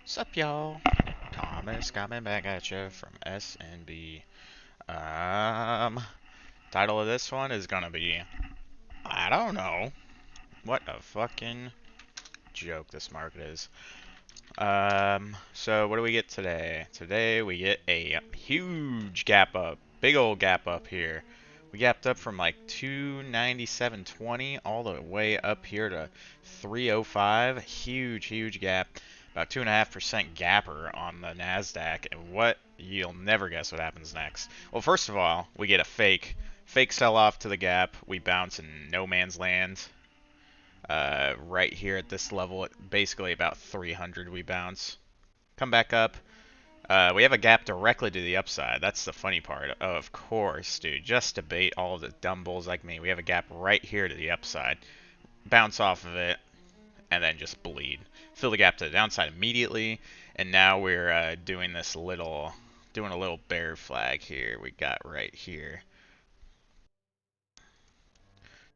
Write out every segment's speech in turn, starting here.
What's up, y'all? Thomas coming back at you from SNB. Title of this one is gonna be, I don't know, what a fucking joke this market is. So what do we get today? Today we get a huge gap up, big old gap up here. We gapped up from like 297.20 all the way up here to 305. Huge gap. About 2.5% gapper on the NASDAQ. And what, you'll never guess what happens next. Well, first of all, we get a fake sell off to the gap. We bounce in no man's land. Right here at this level, at basically about 300 we bounce. Come back up. We have a gap directly to the upside. That's the funny part. Of course, dude. Just to bait all of the dumb bulls like me. We have a gap right here to the upside. Bounce off of it, and then just bleed. Fill the gap to the downside immediately, and now we're doing a little bear flag here. We got right here.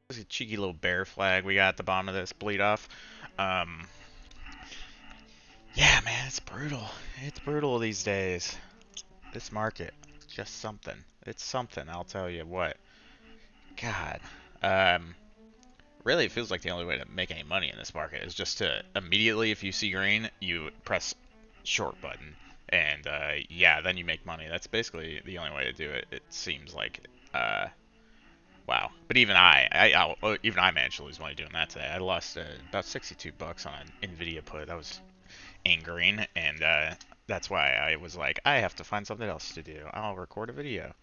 This is a cheeky little bear flag we got at the bottom of this bleed off. Um, yeah, man, it's brutal. It's brutal these days. This market, just something. It's something, I'll tell you what. God. Um, Really, it feels like the only way to make any money in this market is just to immediately, if you see green, you press short button. And, yeah, then you make money. That's basically the only way to do it, it seems like. Uh, wow. But even I managed to lose money doing that today. I lost about 62 bucks on an Nvidia put. That was angering, and that's why I was like, I have to find something else to do. I'll record a video.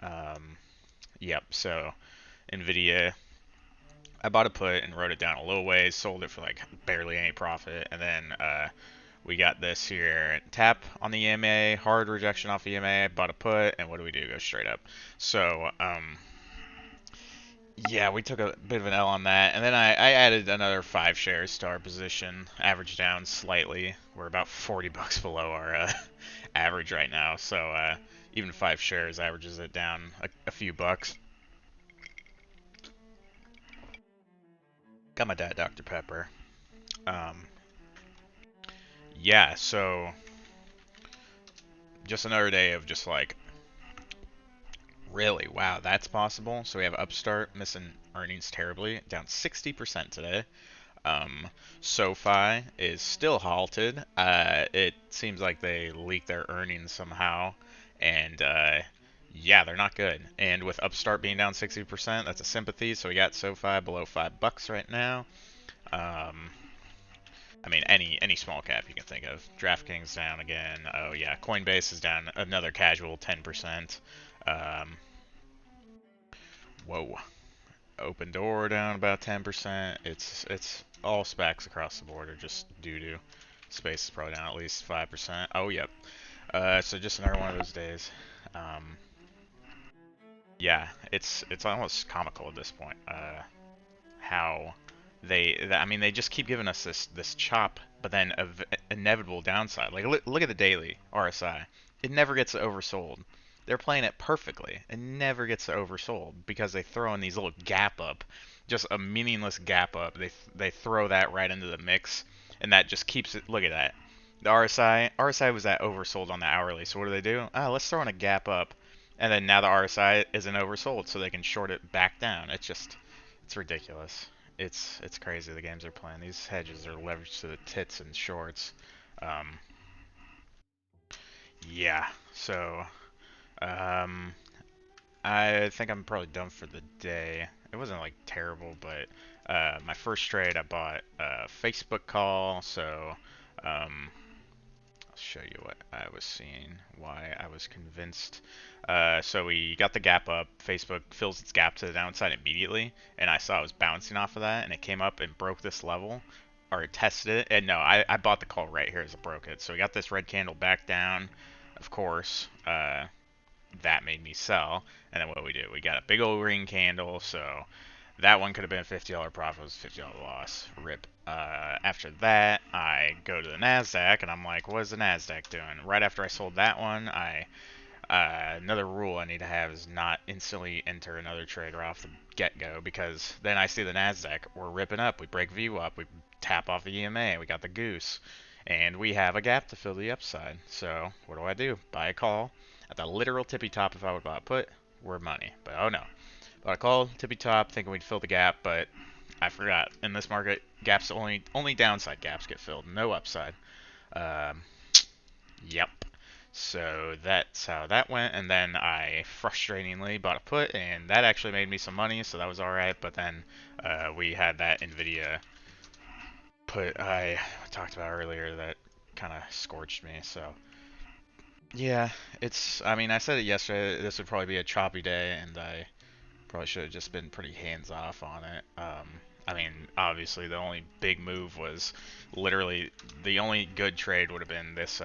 Um, yep, so Nvidia, I bought a put and wrote it down a little ways, sold it for like barely any profit, and then we got this here. Tap on the EMA, hard rejection off EMA, bought a put, and what do we do? Go straight up. So, yeah, we took a bit of an L on that, and then I added another 5 shares to our position, average down slightly. We're about 40 bucks below our average right now, so even 5 shares averages it down a few bucks. Got my dad Dr. Pepper. Um, yeah, so just another day of just like, really, wow, that's possible. So we have Upstart missing earnings terribly, down 60% today. Um, SoFi is still halted. It seems like they leaked their earnings somehow, and yeah, they're not good. And with Upstart being down 60%, that's a sympathy. So we got SoFi below $5 right now. I mean, any small cap you can think of. DraftKings down again. Oh yeah, Coinbase is down another casual 10%. Um, whoa. Open Door down about 10%. It's all SPACs across the board are just doo-doo. Space is probably down at least 5%. Oh, yep. So just another one of those days. Um, yeah, it's almost comical at this point. How I mean, they just keep giving us this chop, but then inevitable downside. Like look at the daily RSI. It never gets oversold. They're playing it perfectly. It never gets oversold because they throw in these little gap up, just a meaningless gap up. They throw that right into the mix, and that just keeps it. Look at that. The RSI was that oversold on the hourly. So what do? Oh, let's throw in a gap up, and then now the RSI isn't oversold, so they can short it back down. It's ridiculous. It's crazy the games they're playing. These hedges are leveraged to the tits and shorts. Um, yeah. So um, I think I'm probably done for the day. It wasn't like terrible, but my first trade I bought a Facebook call. So um, I'll show you what I was seeing, why I was convinced. So we got the gap up. Facebook fills its gap to the downside immediately, and I saw it was bouncing off of that, and it came up and broke this level, or it tested it. And no, I bought the call right here as it broke it. So we got this red candle back down. Of course, that made me sell. And then what we do? We got a big old green candle, so that one could have been a $50 profit, was a $50 loss. Rip. After that, I go to the NASDAQ, and I'm like, what is the NASDAQ doing? Right after I sold that one, another rule I need to have is not instantly enter another trade right off the get-go, because then I see the NASDAQ, we're ripping up, we break VWAP, we tap off the EMA, we got the goose, and we have a gap to fill the upside. So what do? Buy a call at the literal tippy top. If I would buy a put, we're money. But oh no, bought a call tippy top thinking we'd fill the gap, but I forgot. In this market, gaps only downside gaps get filled, no upside. Um, yep. So that's how that went, and then I frustratingly bought a put, and that actually made me some money, so that was alright. But then we had that Nvidia put I talked about earlier that kind of scorched me. So yeah, it's. I mean, I said it yesterday. This would probably be a choppy day, and I probably should have just been pretty hands off on it. I mean, obviously the only big move was literally the only good trade would have been this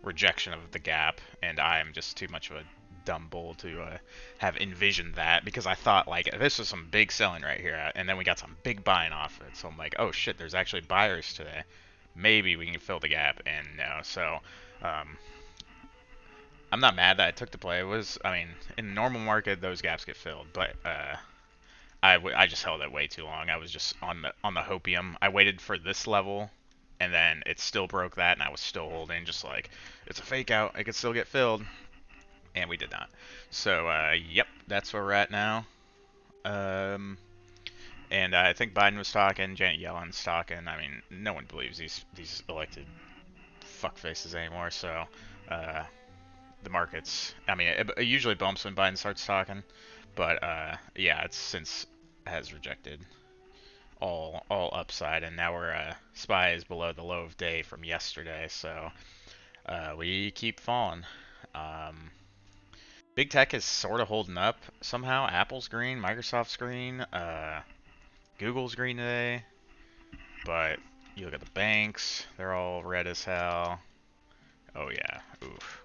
rejection of the gap, and I am just too much of a dumb bull to have envisioned that because I thought like this was some big selling right here, and then we got some big buying off it. So I'm like, oh shit, there's actually buyers today. Maybe we can fill the gap, and no. So um, I'm not mad that I took the play. It was, I mean, in the normal market, those gaps get filled, but I just held it way too long. I was just on the hopium. I waited for this level, and then it still broke that, and I was still holding, just like it's a fake out. It could still get filled, and we did not. So yep, that's where we're at now. Um, and I think Biden was talking, Janet Yellen's talking. I mean, no one believes these elected fuckfaces anymore. So the markets. I mean, it usually bumps when Biden starts talking, but yeah, it's since has rejected all upside, and now we're SPY is below the low of day from yesterday, so we keep falling. Um, Big tech is sort of holding up somehow. Apple's green, Microsoft's green, Google's green today, but you look at the banks, they're all red as hell. Oh yeah, oof.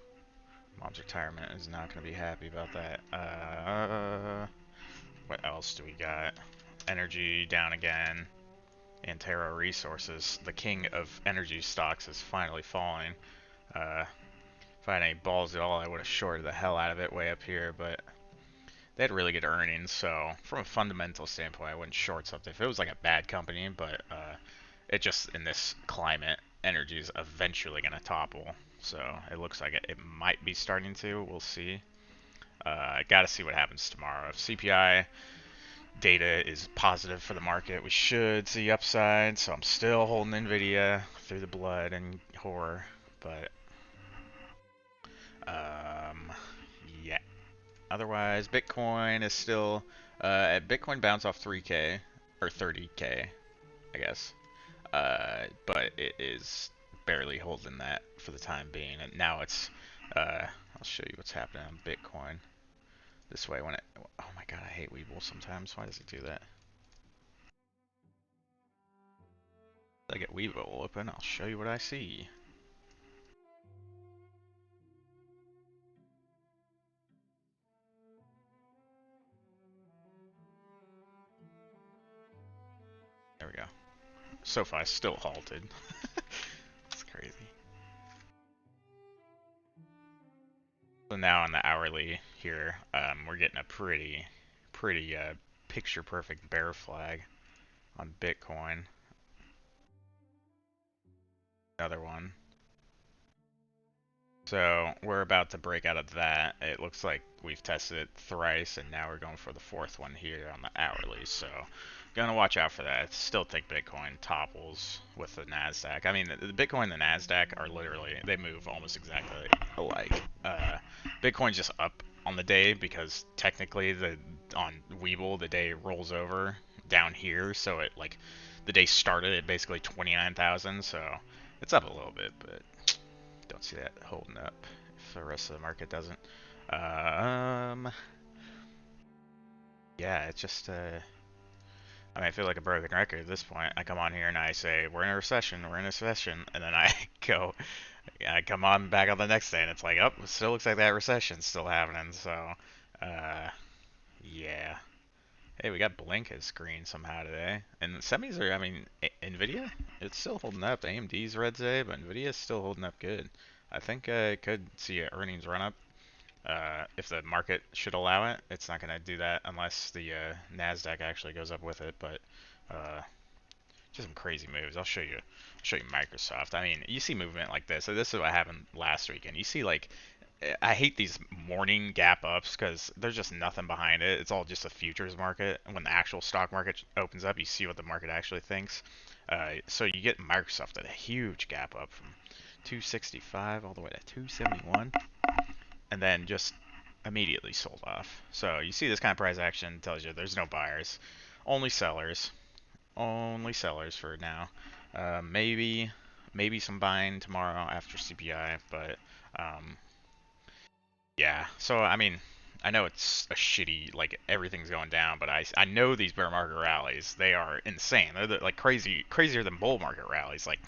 Mom's retirement is not going to be happy about that. What else do we got? Energy down again. Antero Resources, the king of energy stocks, is finally falling. If I had any balls at all, I would have shorted the hell out of it way up here, but they had really good earnings, so from a fundamental standpoint, I wouldn't short something. If it was like a bad company, but it just, in this climate, energy is eventually going to topple. So it looks like it might be starting to. We'll see. Got to see what happens tomorrow. If CPI data is positive for the market, we should see upside. So I'm still holding Nvidia through the blood and horror, but yeah. Otherwise, Bitcoin is still Bitcoin bounced off 3K or 30K, I guess. But it is barely holding that for the time being, and now it's. I'll show you what's happening on Bitcoin. This way, when it. Oh my god, I hate Webull sometimes. Why does it do that? I get Webull open, I'll show you what I see. There we go. SoFi still halted. It's crazy. So now on the hourly here, we're getting a pretty picture perfect bear flag on Bitcoin. Another one. So we're about to break out of that. It looks like we've tested it thrice, and now we're going for the fourth one here on the hourly. So gonna watch out for that. I still think Bitcoin topples with the Nasdaq. I mean, the Bitcoin and the Nasdaq are literally, they move almost exactly alike. Bitcoin's just up on the day because technically on Webull the day rolls over down here, so it like the day started at basically 29,000, so it's up a little bit, but don't see that holding up if the rest of the market doesn't. Yeah, it's just I mean, I feel like a broken record at this point. I come on here and I say, we're in a recession, and then I I come on back on the next day and it's like, oh, it still looks like that recession's still happening, so, yeah. Hey, we got Blink as green somehow today. And the semis are, I mean, Nvidia, it's still holding up. AMD's red today, but Nvidia's still holding up good. I think it could see an earnings run up if the market should allow it. It's not going to do that unless the Nasdaq actually goes up with it. But just some crazy moves. I'll show show you Microsoft. I mean, you see movement like this. So this is what happened last weekend. You see like I hate these morning gap ups because there's just nothing behind it. It's all just a futures market. And when the actual stock market opens up, you see what the market actually thinks. So you get Microsoft at a huge gap up from 265 all the way to 271, and then just immediately sold off. So you see this kind of price action tells you there's no buyers, only sellers, only sellers for now. Maybe some buying tomorrow after CPI, but um, yeah. So I mean, I know it's a shitty like everything's going down, but I know these bear market rallies, they are insane. They're like crazier than bull market rallies. Like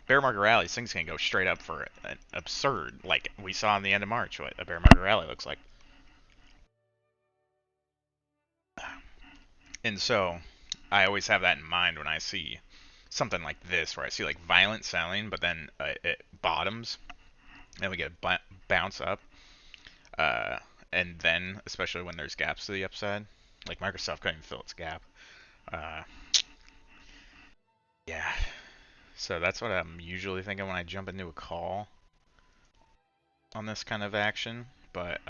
bear market rallies, things can go straight up for an absurd, like we saw in the end of March what a bear market rally looks like. And so I always have that in mind when I see something like this, where I see like violent selling, but then it bottoms, and we get a bounce up, uh, and then especially when there's gaps to the upside, like Microsoft couldn't even fill its gap. Uh, yeah, so that's what I'm usually thinking when I jump into a call on this kind of action, but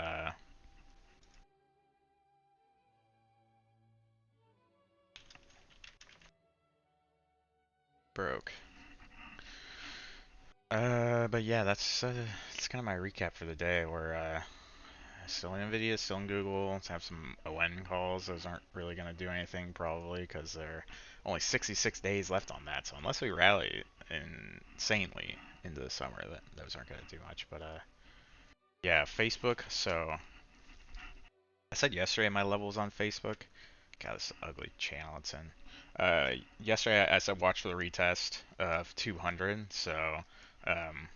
broke. But yeah, that's kind of my recap for the day. We're still in Nvidia, still in Google. Let's have some ON calls. Those aren't really going to do anything probably because there are only 66 days left on that. So unless we rally insanely into the summer, those aren't going to do much. But yeah, Facebook. So I said yesterday my levels on Facebook. God, this ugly channel it's in. Yesterday I said watch for the retest of 200. So um,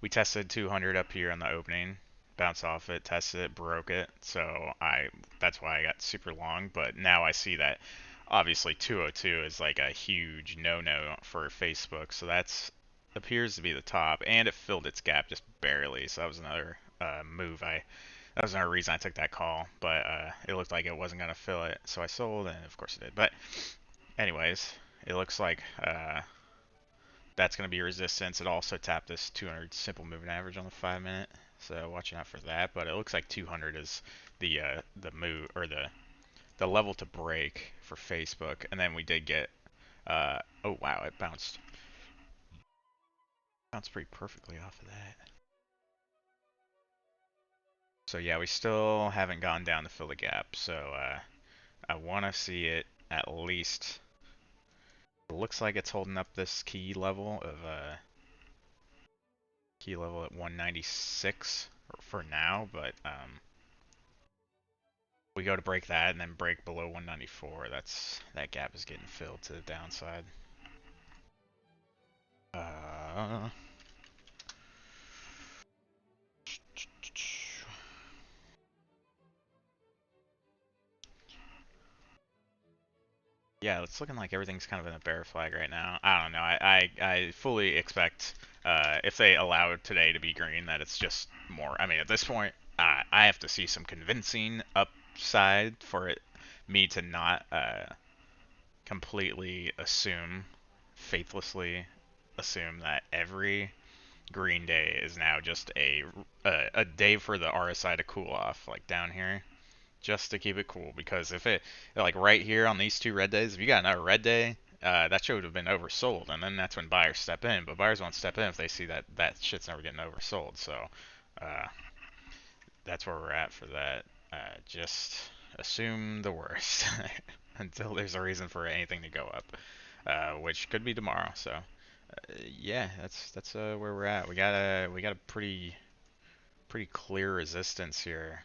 we tested 200 up here on the opening, bounced off it, tested it, broke it. So that's why I got super long. But now I see that obviously 202 is like a huge no-no for Facebook. So that's appears to be the top, and it filled its gap just barely. So that was another move. That was another reason I took that call. But it looked like it wasn't gonna fill it, so I sold, and of course it did. But anyways, it looks like that's going to be resistance. It also tapped this 200 simple moving average on the 5 minute, so watching out for that. But it looks like 200 is the move or the level to break for Facebook. And then we did get oh wow, it bounced pretty perfectly off of that. So yeah, we still haven't gone down to fill the gap. So I want to see it at least. It looks like it's holding up this key level at 196 for now, but we go to break that and then break below 194, that gap is getting filled to the downside. Uh, yeah, it's looking like everything's kind of in a bear flag right now. I don't know. I fully expect if they allow today to be green, that it's just more. I mean, at this point, I have to see some convincing upside for me to not completely faithlessly assume that every Green Day is now just a day for the RSI to cool off, like down here, just to keep it cool. Because if it like right here on these two red days, if you got another red day, that should have been oversold, and then that's when buyers step in. But buyers won't step in if they see that that shit's never getting oversold. So uh, that's where we're at for that. Just assume the worst until there's a reason for anything to go up, which could be tomorrow. So yeah, that's where we're at. We got a pretty clear resistance here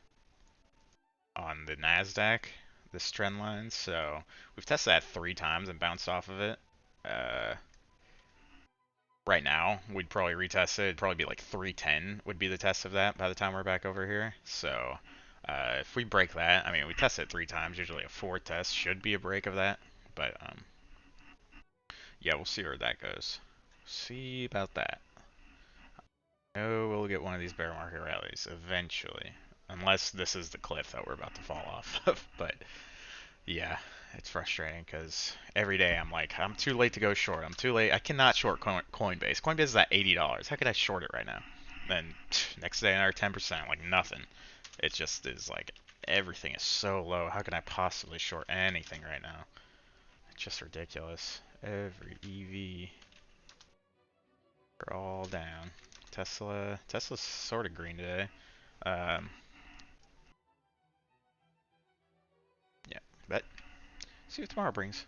on the Nasdaq, this trend line. So we've tested that 3 times and bounced off of it. Uh, right now, we'd probably retest it. It'd probably be like 310 would be the test of that by the time we're back over here. So if we break that, I mean, we tested it 3 times. Usually a 4th test should be a break of that. But yeah, we'll see where that goes. See about that. Oh, we'll get one of these bear market rallies eventually. Unless this is the cliff that we're about to fall off of. But yeah. it's frustrating because every day I'm like, I'm too late to go short. I'm too late. I cannot short Coinbase. Coinbase is at $80. How could I short it right now? Then next day another 10%, like nothing. It just is like everything is so low. How can I possibly short anything right now? It's just ridiculous. Every EV are all down. Tesla's sort of green today. Um, yeah, but see what tomorrow brings.